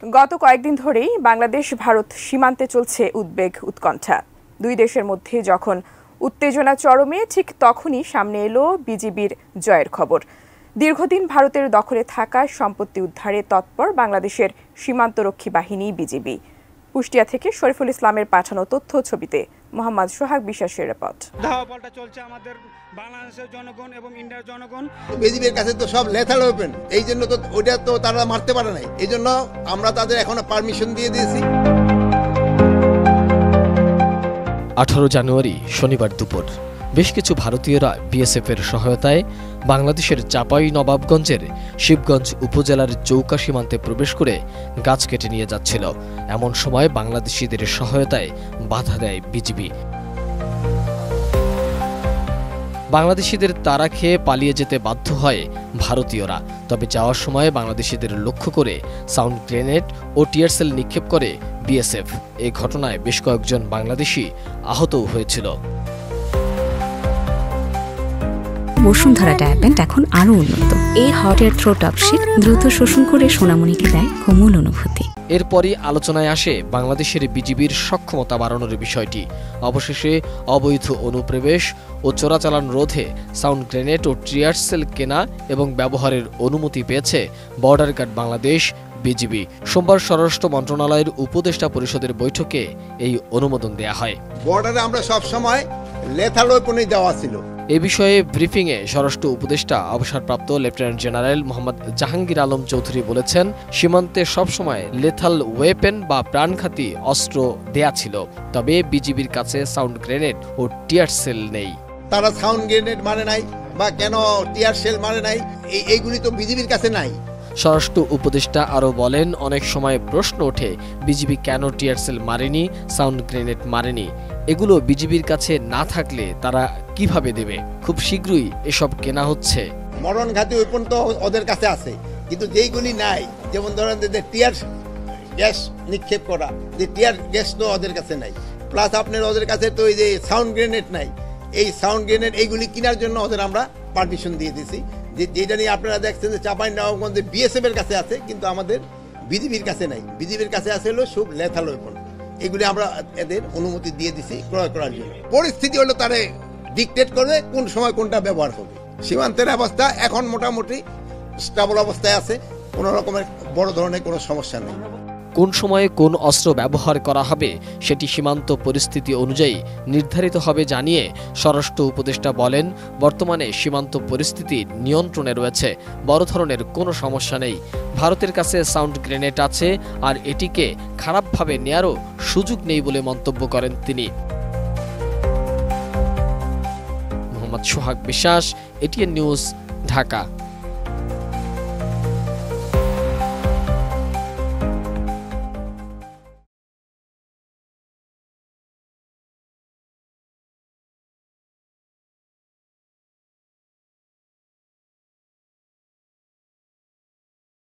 গত কয়েকদিন ধরেই বাংলাদেশ ভারত সীমান্তে চলছে উদ্বেগ উৎকণ্ঠা। দুই দেশের মধ্যে যখন উত্তেজনা চরমে, ঠিক তখনই সামনে এলো বিজিবির জয়ের খবর। দীর্ঘদিন ভারতের দখলে থাকা সম্পত্তি উদ্ধারে তৎপর বাংলাদেশের সীমান্তরক্ষী বাহিনী বিজিবি। কুষ্টিয়া থেকে শরীফুল ইসলামের পাঠানো তথ্য ছবিতে মোহাম্মদ সোহাগ বিশ্বাসের রিপোর্ট। ধাওয়া চলছে আমাদের বাংলাদেশের জনগণ এবং ইন্ডিয়ার জনগণ। বিজিবির কাছে তো সব লেথাল ওপেন, এই জন্য তো ওটা তো তারা মারতে পারে নাই, এই জন্য আমরা তাদের এখন পারমিশন দিয়ে দিয়েছি। 18 জানুয়ারি শনিবার দুপুর বেশ কিছু ভারতীয়রা বিএসএফ এর সহায়তায় বাংলাদেশের চাঁপাইনবাবগঞ্জের শিবগঞ্জ উপজেলার চৌকা সীমান্তে প্রবেশ করে গাছ কেটে নিয়ে যাচ্ছিল। এমন সময় বাংলাদেশিদের সহায়তায় বাধা দেয় বিজিবি। বাংলাদেশিদের তাড়া খেয়ে পালিয়ে যেতে বাধ্য হয় ভারতীয়রা। তবে যাওয়ার সময় বাংলাদেশিদের লক্ষ্য করে সাউন্ড গ্রেনেড ও টিয়ারশেল নিক্ষেপ করে বিএসএফ। এই ঘটনায় বেশ কয়েকজন বাংলাদেশি আহতও হয়েছিল। বসুন্ধরা ডায়াপেন্ট এখন আরো উন্নত। এই হট এয়ার থ্রো টপশিট দ্রুত শোষণ করে সোনামণিকে দেয় কোমল অনুভূতি। এরপরই আলোচনায় আসে বাংলাদেশের বিজিবির সক্ষমতা বাড়ানোর বিষয়টি। অবশেষে অবৈধ অনুপ্রবেশ ও চোরাচালান রোধে সাউন্ড গ্রেনেড ও টিয়ারশেল কেনা এবং ব্যবহারের অনুমতি পেয়েছে বর্ডার গার্ড বাংলাদেশ বিজিবি। সোমবার স্বরাষ্ট্র মন্ত্রণালয়ের উপদেষ্টা পরিষদের বৈঠকে এই অনুমোদন দেয়া হয়। বর্ডারে আমরা সব সময় লেথাল ওয়েপনই দেওয়া ছিল। এ বিষয়ে ব্রিফিংয়ে স্বরাষ্ট্র উপদেষ্টা অবসরপ্রাপ্ত লেফটেন্যান্ট জেনারেল মোহাম্মদ জাহাঙ্গীর আলম চৌধুরী বলেছেন, সীমান্তে সবসময় লেথাল ওয়েপেন বা প্রাণঘাতী অস্ত্র দেয়া ছিল, তবে বিজিবির কাছে সাউন্ড গ্রেনেড ও টিয়ারশেল নেই। তারা সাউন্ড গ্রেনেড মারে নাই বা কেন টিয়ারশেল মারে নাই, এইগুলি তো বিজিবির কাছে নাই। স্বরাষ্ট্র উপদেষ্টা আরও বলেন, অনেক সময় প্রশ্ন ওঠে বিজিবি কেন টিয়ারশেল মারেনি, সাউন্ড গ্রেনেড মারেনি। এগুলো বিজিবির কাছে না থাকলে তারা কিভাবে দেবে? খুব শীঘ্রই এসব কেনা হচ্ছে। মরণঘাতী ওয়েপন তো ওদের কাছে আছে, কিন্তু যেইগুলি নাই, যেমন ধরেন যে টিয়ার গ্যাস নিক্ষেপ করা, যে টিয়ার গ্যাস তো ওদের কাছে নাই। প্লাস আপনার ওদের কাছে তো এই যে সাউন্ড গ্রেনেড নাই। এই সাউন্ড গ্রেনেড এইগুলি কেনার জন্য ওদের আমরা পারমিশন দিয়ে দিয়েছি। যেটা নিয়ে আপনারা দেখছেন যে চাঁপাইনবাবগঞ্জে বিএসএফ এর কাছে আছে, কিন্তু আমাদের বিজিবির কাছে নাই। বিজিবির কাছে আছে হলো সব লেথাল ওয়েপন। এগুলি আমরা এদের অনুমতি দিয়ে দিছি ক্রয় করার জন্য। পরিস্থিতি হলো তারা ডিকটেট করবে কোন সময় কোনটা ব্যবহার হবে। সীমান্তের অবস্থা এখন মোটামুটি স্টেবল অবস্থায় আছে, কোনো রকমের বড় ধরনের কোনো সমস্যা নেই। কোন সময়ে কোন অস্ত্র ব্যবহার করা হবে সেটি সীমান্ত পরিস্থিতি অনুযায়ী নির্ধারিত হবে জানিয়ে স্বরাষ্ট্র উপদেষ্টা বলেন, বর্তমানে সীমান্ত পরিস্থিতি নিয়ন্ত্রণে রয়েছে, বড় ধরনের কোনো সমস্যা নেই। ভারতের কাছে সাউন্ড গ্রেনেড আছে, আর এটিকে খারাপভাবে নেয়ারও সুযোগ নেই বলে মন্তব্য করেন তিনি। মোহাম্মদ সোহাগ বিশ্বাস, এটিএন নিউজ, ঢাকা।